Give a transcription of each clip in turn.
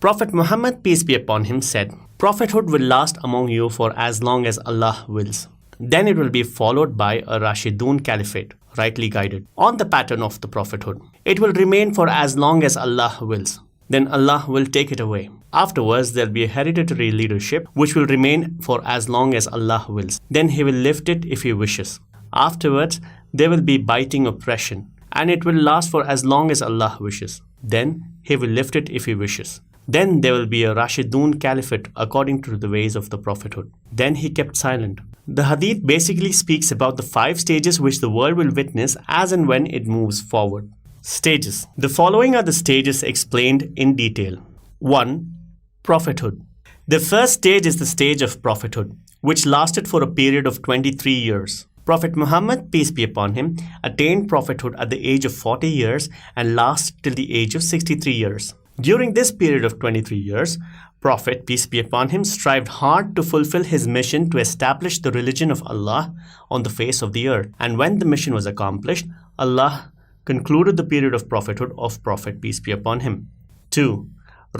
Prophet Muhammad, peace be upon him, said, "Prophethood will last among you for as long as Allah wills. Then it will be followed by a Rashidun Caliphate, rightly guided, on the pattern of the prophethood. It will remain for as long as Allah wills. Then Allah will take it away. Afterwards, there will be a hereditary leadership, which will remain for as long as Allah wills. Then He will lift it if He wishes. Afterwards, there will be biting oppression, and it will last for as long as Allah wishes. Then He will lift it if He wishes. Then there will be a Rashidun Caliphate according to the ways of the prophethood." Then he kept silent. The hadith basically speaks about the 5 stages which the world will witness as and when it moves forward. Stages. The following are the stages explained in detail. 1. Prophethood. The first stage is the stage of prophethood, which lasted for a period of 23 years. Prophet Muhammad, peace be upon him, attained prophethood at the age of 40 years and lasted till the age of 63 years. During this period of 23 years, Prophet, peace be upon him, strived hard to fulfill his mission to establish the religion of Allah on the face of the earth. And when the mission was accomplished, Allah concluded the period of prophethood of Prophet, peace be upon him. 2.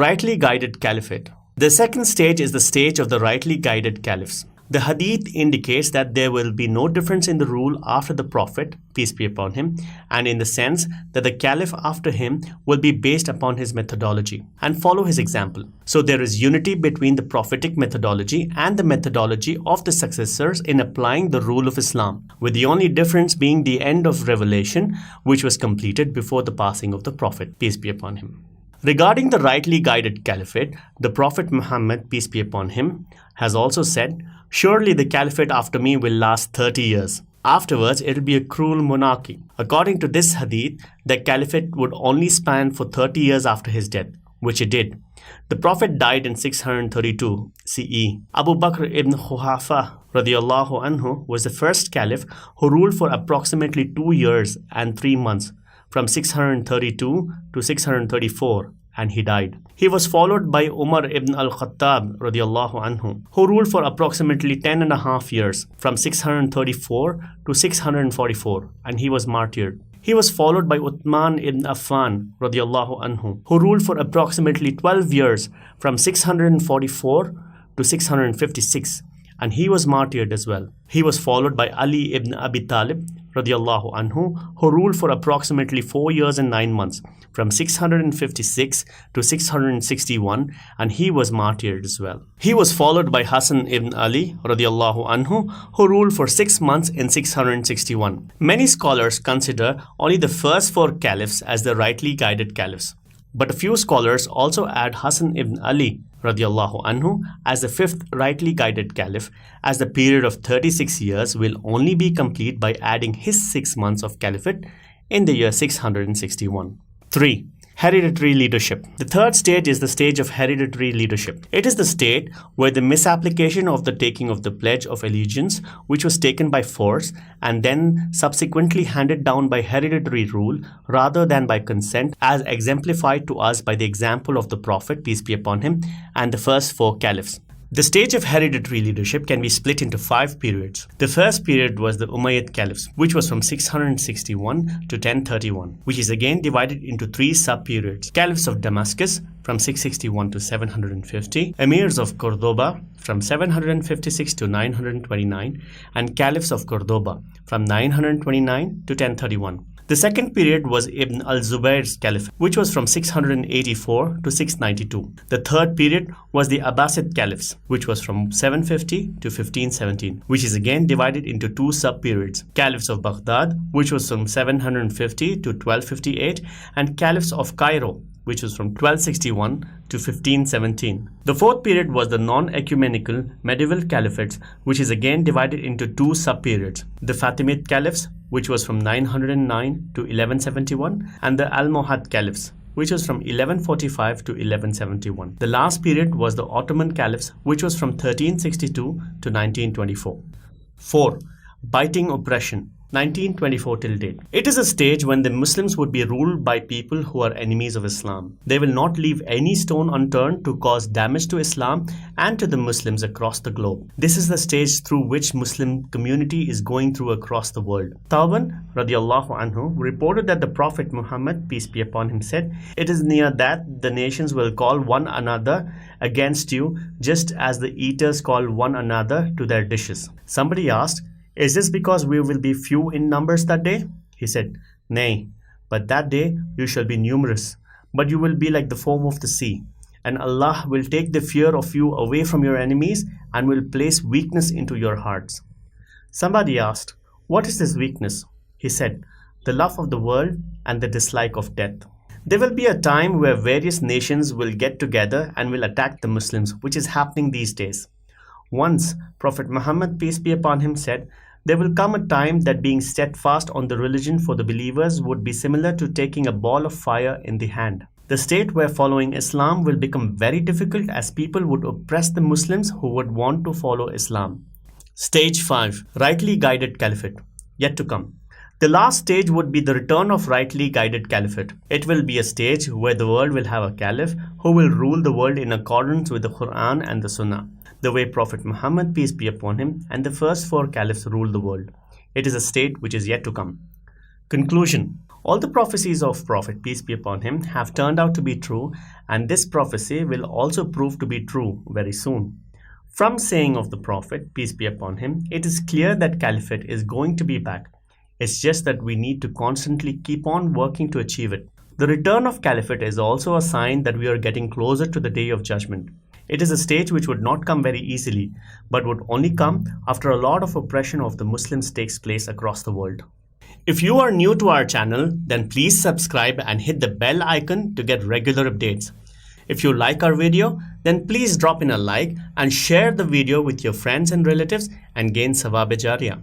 Rightly guided caliphate. The second stage is the stage of the rightly guided caliphs. The hadith indicates that there will be no difference in the rule after the Prophet, peace be upon him, and in the sense that the caliph after him will be based upon his methodology and follow his example. So there is unity between the prophetic methodology and the methodology of the successors in applying the rule of Islam, with the only difference being the end of revelation, which was completed before the passing of the Prophet, peace be upon him. Regarding the rightly guided caliphate, the Prophet Muhammad, peace be upon him, has also said, "Surely the caliphate after me will last 30 years. Afterwards, it will be a cruel monarchy." According to this hadith, the caliphate would only span for 30 years after his death, which it did. The Prophet died in 632 CE. Abu Bakr ibn Quhafa radiallahu anhu was the first caliph who ruled for approximately 2 years and 3 months, from 632 to 634, and he died. He was followed by Umar ibn al-Khattab radiallahu anhu, who ruled for approximately 10.5 years, from 634 to 644, and he was martyred. He was followed by Uthman ibn Affan radiallahu anhu, who ruled for approximately 12 years, from 644 to 656, and he was martyred as well. He was followed by Ali ibn Abi Talib radiallahu anhu, who ruled for approximately 4 years and 9 months, from 656 to 661, and he was martyred as well. He was followed by Hassan ibn Ali radiallahu anhu, who ruled for 6 months in 661. Many scholars consider only the first 4 caliphs as the rightly guided caliphs, but a few scholars also add Hassan ibn Ali radiallahu anhu as the 5th rightly guided caliph, as the period of 36 years will only be complete by adding his 6 months of caliphate in the year 661. 3. Hereditary leadership. The third stage is the stage of hereditary leadership. It is the state where the misapplication of the taking of the pledge of allegiance, which was taken by force and then subsequently handed down by hereditary rule rather than by consent, as exemplified to us by the example of the Prophet, peace be upon him, and the first 4 caliphs. The stage of hereditary leadership can be split into 5 periods. The first period was the Umayyad Caliphs, which was from 661 to 1031, which is again divided into 3 sub-periods. Caliphs of Damascus from 661 to 750, Emirs of Cordoba from 756 to 929, and Caliphs of Cordoba from 929 to 1031. The second period was Ibn al-Zubayr's Caliphate, which was from 684 to 692. The third period was the Abbasid Caliphs, which was from 750 to 1517, which is again divided into 2 sub-periods. Caliphs of Baghdad, which was from 750 to 1258, and Caliphs of Cairo, which was from 1261 to 1517. The fourth period was the non-ecumenical medieval caliphates, which is again divided into 2 sub-periods. The Fatimid Caliphs, which was from 909 to 1171, and the Almohad Caliphs, which was from 1145 to 1171. The last period was the Ottoman Caliphs, which was from 1362 to 1924. 4. Biting oppression. 1924 till date. It is a stage when the Muslims would be ruled by people who are enemies of Islam. They will not leave any stone unturned to cause damage to Islam and to the Muslims across the globe. This is the stage through which Muslim community is going through across the world. Tawban radiallahu anhu reported that the Prophet Muhammad, peace be upon him, said, "It is near that the nations will call one another against you, just as the eaters call one another to their dishes." Somebody asked, "Is this because we will be few in numbers that day?" He said, "Nay, but that day you shall be numerous, but you will be like the foam of the sea, and Allah will take the fear of you away from your enemies and will place weakness into your hearts." Somebody asked, "What is this weakness?" He said, "The love of the world and the dislike of death." There will be a time where various nations will get together and will attack the Muslims, which is happening these days. Once, Prophet Muhammad, peace be upon him, said, "There will come a time that being steadfast on the religion for the believers would be similar to taking a ball of fire in the hand." The state where following Islam will become very difficult as people would oppress the Muslims who would want to follow Islam. Stage 5. Rightly Guided Caliphate. Yet to come. The last stage would be the return of rightly guided caliphate. It will be a stage where the world will have a caliph who will rule the world in accordance with the Quran and the Sunnah, the way Prophet Muhammad, peace be upon him, and the first 4 caliphs ruled the world. It is a state which is yet to come. Conclusion. All the prophecies of Prophet, peace be upon him, have turned out to be true, and this prophecy will also prove to be true very soon. From saying of the Prophet, peace be upon him, it is clear that caliphate is going to be back. It's just that we need to constantly keep on working to achieve it. The return of caliphate is also a sign that we are getting closer to the day of judgment. It is a stage which would not come very easily, but would only come after a lot of oppression of the Muslims takes place across the world. If you are new to our channel, then please subscribe and hit the bell icon to get regular updates. If you like our video, then please drop in a like and share the video with your friends and relatives and gain sawab-e-jariyah.